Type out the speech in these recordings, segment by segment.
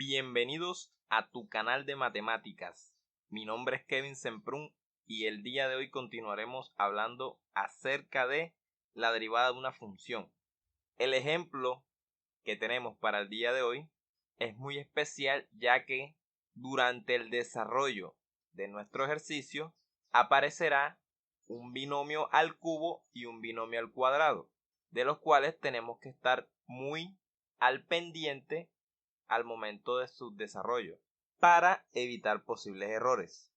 Bienvenidos a tu canal de matemáticas. Mi nombre es Kevin Semprún y el día de hoy continuaremos hablando acerca de la derivada de una función. El ejemplo que tenemos para el día de hoy es muy especial, ya que durante el desarrollo de nuestro ejercicio aparecerá un binomio al cubo y un binomio al cuadrado, de los cuales tenemos que estar muy al pendiente al momento de su desarrollo para evitar posibles errores.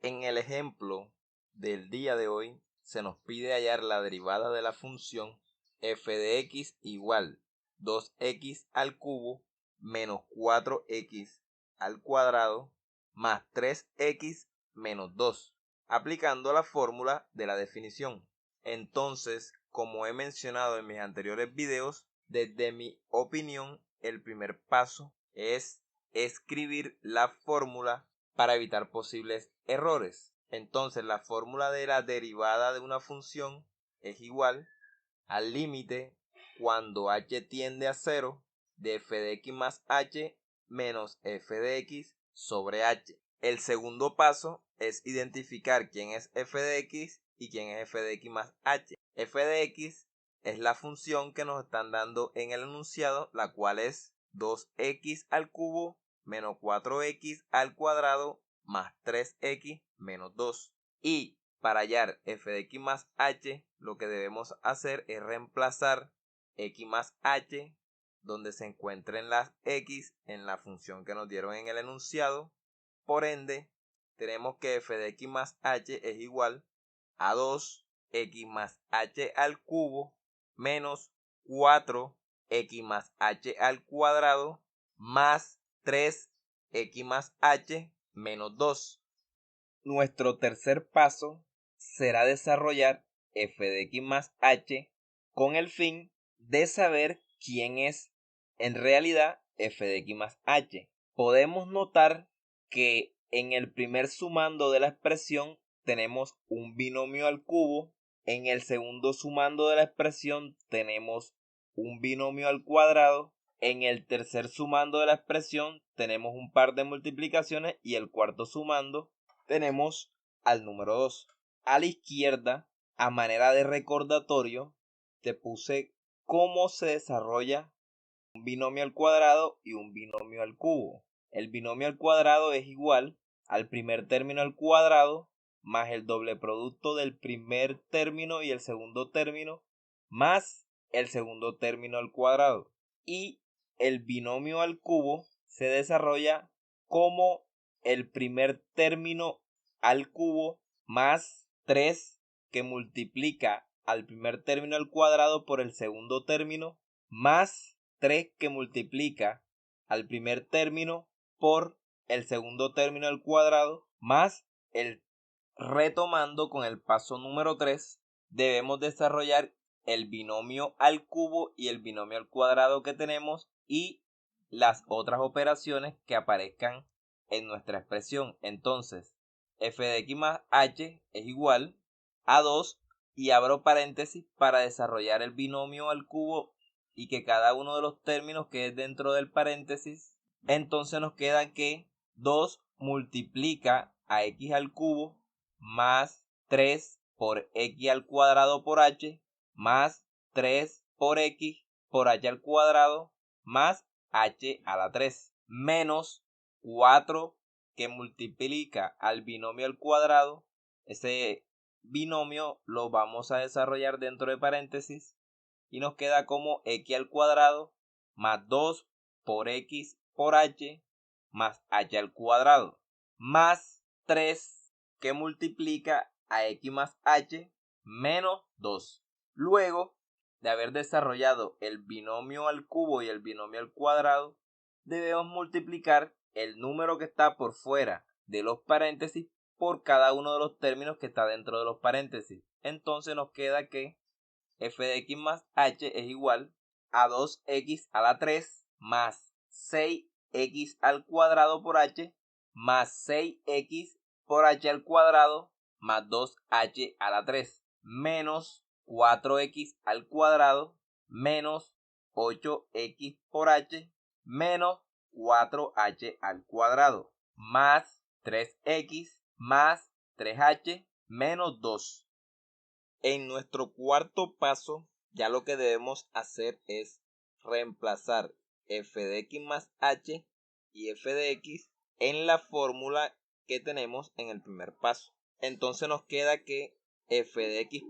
En el ejemplo del día de hoy se nos pide hallar la derivada de la función f de x igual 2x al cubo menos 4x al cuadrado más 3x menos 2, aplicando la fórmula de la definición. Entonces, como he mencionado en mis anteriores videos, desde mi opinión, el primer paso es escribir la fórmula para evitar posibles errores. Entonces, la fórmula de la derivada de una función es igual al límite cuando h tiende a 0 de f de x más h menos f de x sobre h. El segundo paso es identificar quién es f de x y quién es f de x más h. F de x es la función que nos están dando en el enunciado, la cual es 2x al cubo menos 4x al cuadrado más 3x menos 2. Y para hallar f de x más h, lo que debemos hacer es reemplazar x más h donde se encuentren las x en la función que nos dieron en el enunciado. Por ende, tenemos que f de x más h es igual a 2x más h al cubo menos 4x más h al cuadrado más 3x más h menos 2. Nuestro tercer paso será desarrollar f de x más h con el fin de saber quién es en realidad f de x más h. Podemos notar que en el primer sumando de la expresión tenemos un binomio al cubo, en el segundo sumando de la expresión tenemos un binomio al cuadrado, en el tercer sumando de la expresión tenemos un par de multiplicaciones y el cuarto sumando tenemos al número 2. A la izquierda, a manera de recordatorio, te puse cómo se desarrolla un binomio al cuadrado y un binomio al cubo. El binomio al cuadrado es igual al primer término al cuadrado más el doble producto del primer término y el segundo término más el segundo término al cuadrado. Y el binomio al cubo se desarrolla como el primer término al cubo más 3 que multiplica al primer término al cuadrado por el segundo término más 3 que multiplica al primer término por el segundo término al cuadrado más el retomando con el paso número 3 debemos desarrollar el binomio al cubo y el binomio al cuadrado que tenemos y las otras operaciones que aparezcan en nuestra expresión. Entonces, f de x más h es igual a 2 y abro paréntesis para desarrollar el binomio al cubo y que cada uno de los términos quede dentro del paréntesis. Entonces nos queda que 2 multiplica a x al cubo más 3 por x al cuadrado por h más 3 por x por h al cuadrado más h a la 3 menos 4 que multiplica al binomio al cuadrado. Ese binomio lo vamos a desarrollar dentro de paréntesis y nos queda como x al cuadrado más 2 por x por h más h al cuadrado más 3 que multiplica a x más h menos 2. Luego de haber desarrollado el binomio al cubo y el binomio al cuadrado, debemos multiplicar el número que está por fuera de los paréntesis por cada uno de los términos que está dentro de los paréntesis. Entonces nos queda que f de x más h es igual a 2x a la 3 más 6x al cuadrado por h más 6x por h al cuadrado más 2h a la 3 menos 4x al cuadrado menos 8x por h menos 4h al cuadrado más 3x más 3h menos 2. En nuestro cuarto paso, ya lo que debemos hacer es reemplazar f de x más h y f de x en la fórmula que tenemos en el primer paso. Entonces nos queda que f de x'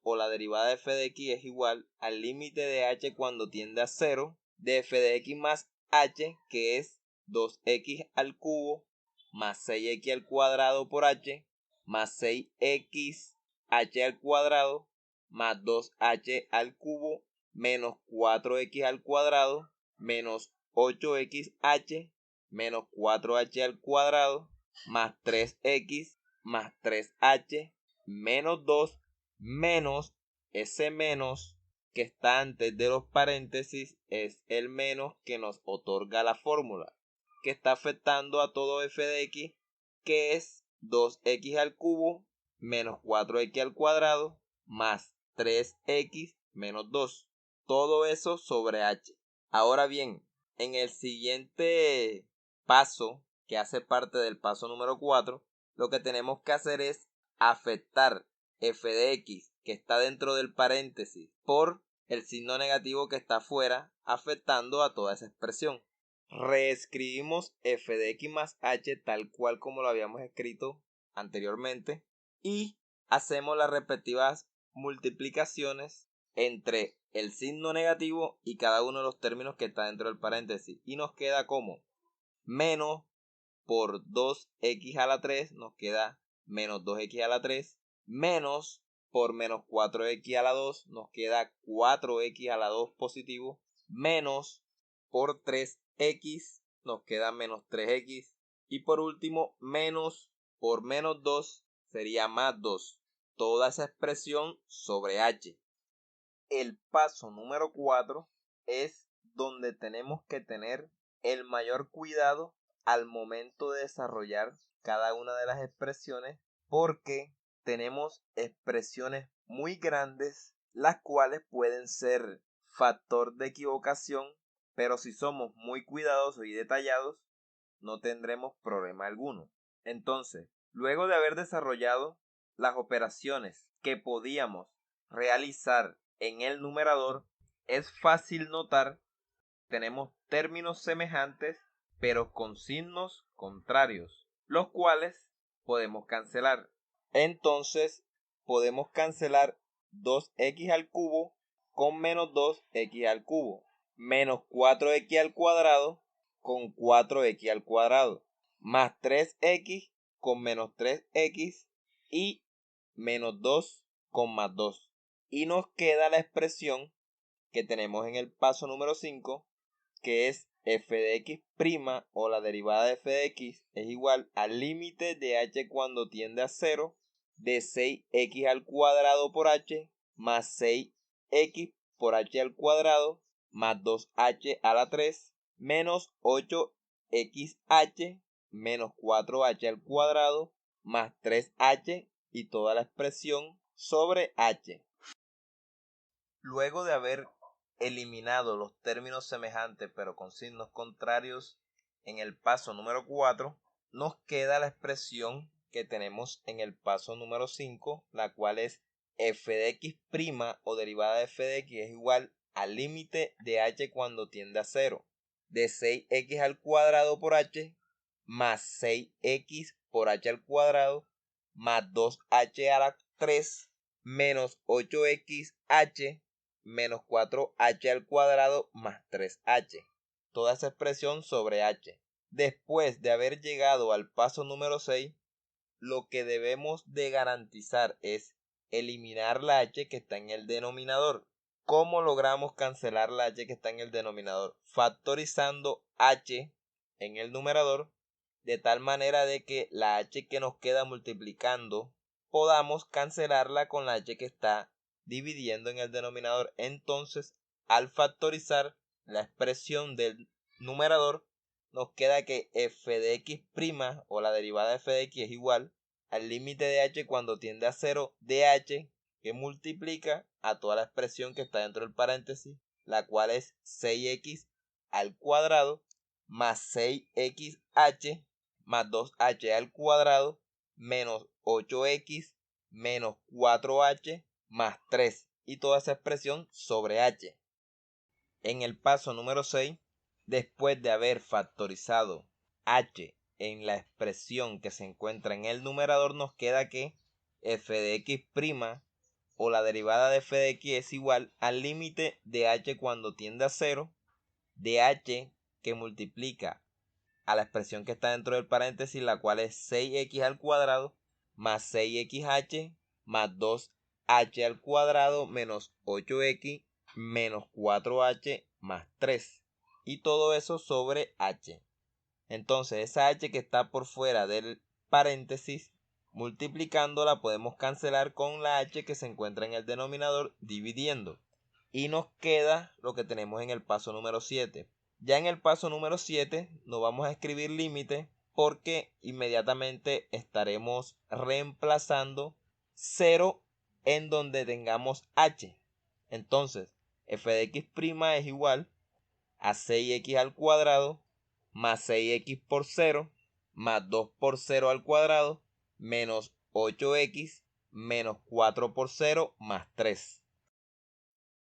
o la derivada de f de x es igual al límite de h cuando tiende a 0 de f de x más h, que es 2x al cubo más 6x al cuadrado por h más 6x h al cuadrado más 2h al cubo menos 4x al cuadrado menos 8xh menos 4h al cuadrado más 3x más 3h menos 2 menos ese menos que está antes de los paréntesis es el menos que nos otorga la fórmula, que está afectando a todo f de x, que es 2x al cubo menos 4x al cuadrado más 3x menos 2. Todo eso sobre h. Ahora bien, en el siguiente paso, que hace parte del paso número 4, lo que tenemos que hacer es afectar f de x, que está dentro del paréntesis, por el signo negativo que está afuera, afectando a toda esa expresión. Reescribimos f de x más h tal cual como lo habíamos escrito anteriormente y hacemos las respectivas multiplicaciones entre el signo negativo y cada uno de los términos que está dentro del paréntesis, y nos queda como menos por 2x a la 3 nos queda menos 2x a la 3, menos por menos 4x a la 2 nos queda 4x a la 2 positivo, menos por 3x nos queda menos 3x, y por último menos por menos 2 sería más 2. Toda esa expresión sobre h. El paso número 4 es donde tenemos que tener el mayor cuidado al momento de desarrollar cada una de las expresiones, porque tenemos expresiones muy grandes, las cuales pueden ser factor de equivocación, pero si somos muy cuidadosos y detallados, no tendremos problema alguno. Entonces, luego de haber desarrollado las operaciones que podíamos realizar en el numerador, es fácil notar que tenemos términos semejantes pero con signos contrarios, los cuales podemos cancelar. Entonces podemos cancelar 2x al cubo con menos 2x al cubo, menos 4x al cuadrado con 4x al cuadrado, más 3x con menos 3x y menos 2 con más 2. Y nos queda la expresión que tenemos en el paso número 5, que es f de x' o la derivada de f de x es igual al límite de h cuando tiende a 0 de 6x al cuadrado por h más 6x por h al cuadrado más 2h a la 3 menos 8xh menos 4h al cuadrado más 3h y toda la expresión sobre h. Luego de haber eliminado los términos semejantes pero con signos contrarios en el paso número 4, nos queda la expresión que tenemos en el paso número 5, la cual es f de x' o derivada de f de x es igual al límite de h cuando tiende a 0 de 6x al cuadrado por h más 6x por h al cuadrado más 2h a la 3 menos 8xh menos 4h al cuadrado más 3h. Toda esa expresión sobre h. Después de haber llegado al paso número 6, lo que debemos de garantizar es eliminar la h que está en el denominador. ¿Cómo logramos cancelar la h que está en el denominador? Factorizando h en el numerador de tal manera de que la h que nos queda multiplicando podamos cancelarla con la h que está dividiendo en el denominador. Entonces, al factorizar la expresión del numerador, nos queda que f de x' o la derivada de f de x es igual al límite de h cuando tiende a 0 de h, que multiplica a toda la expresión que está dentro del paréntesis, la cual es 6x al cuadrado más 6xh más 2h al cuadrado menos 8x menos 4h más 3 y toda esa expresión sobre h. En el paso número 6, después de haber factorizado h en la expresión que se encuentra en el numerador, nos queda que f de x' o la derivada de f de x es igual al límite de h cuando tiende a 0 de h que multiplica a la expresión que está dentro del paréntesis, la cual es 6x al cuadrado más 6xh más 2h al cuadrado menos 8x menos 4h más 3 y todo eso sobre h. Entonces esa h que está por fuera del paréntesis, multiplicándola podemos cancelar con la h que se encuentra en el denominador dividiendo y nos queda lo que tenemos en el paso número 7. Ya en el paso número 7 no vamos a escribir límite porque inmediatamente estaremos reemplazando 0 en donde tengamos h. Entonces f de x' es igual a 6x al cuadrado más 6x por 0 más 2 por 0 al cuadrado menos 8x menos 4 por 0 más 3.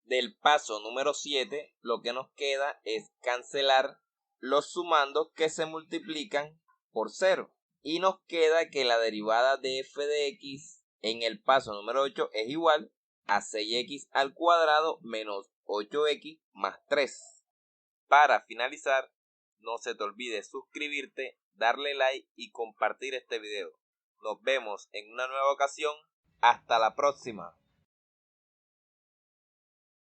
Del paso número 7 lo que nos queda es cancelar los sumandos que se multiplican por 0 y nos queda que la derivada de f de x en el paso número 8 es igual a 6x al cuadrado menos 8x más 3. Para finalizar, no se te olvide suscribirte, darle like y compartir este video. Nos vemos en una nueva ocasión. Hasta la próxima.